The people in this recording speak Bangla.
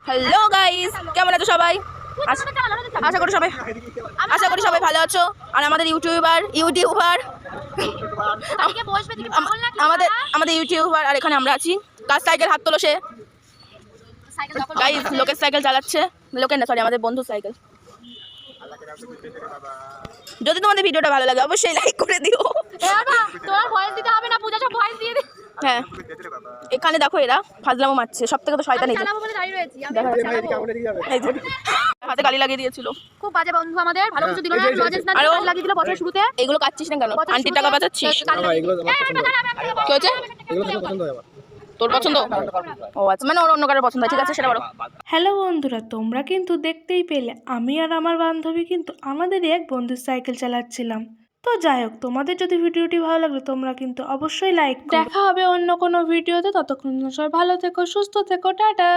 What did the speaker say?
হ্যালো গাইস, কেমন আছো সবাই? আশা করি সবাই ভালো আছো। আর আমাদের ইউটিউবার আমাদের ইউটিউবার আর এখানে আমরা আছি। কার সাইকেল হাত তোলো সে? গাইস, লোকের সাইকেল চালাচ্ছে। লোকের না, সরি, আমাদের বন্ধু সাইকেল। যদি তোমাদের ভিডিওটা ভালো লাগে অবশ্যই লাইক করে দিও। তোমার ভয়েস দিতে হবে না, পূজা সব ভয়েস দিয়ে দে। হ্যাঁ, এখানে দেখো এরা ফাজলামো মারছে। সব থেকে তো শয়তান এই যে। চালাবো বলে দাঁড়িয়ে রয়েছি। এই যে হাতে গালি লাগিয়ে দিয়েছিল। খুব বাজে বন্ধু আমাদের, ভালো কিছু দিল না, লজেন্স না আরো লাগিয়ে দিল বছরের শুরুতে। এগুলো কাটছিস না কেন? আন্টির টাকা বাঁচাচ্ছিস? কি হয়েছে? তোর পছন্দ? ও আচ্ছা, মানে ওর অন্য কারোর পছন্দ। ঠিক আছে, সেটা বলো। হ্যালো বন্ধুরা, তোমরা কিন্তু দেখতেই পেলে আমি আর আমার বান্ধবী কিন্তু আমাদেরই এক বন্ধুর সাইকেল চালাচ্ছিলাম। তো যাই হোক, তোমাদের যদি ভিডিওটি ভালো লাগলো তোমরা কিন্তু অবশ্যই লাইক। দেখা হবে অন্য কোনো ভিডিওতে। ততক্ষণ সবাই ভালো থেকো, সুস্থ থেকো, টাটা।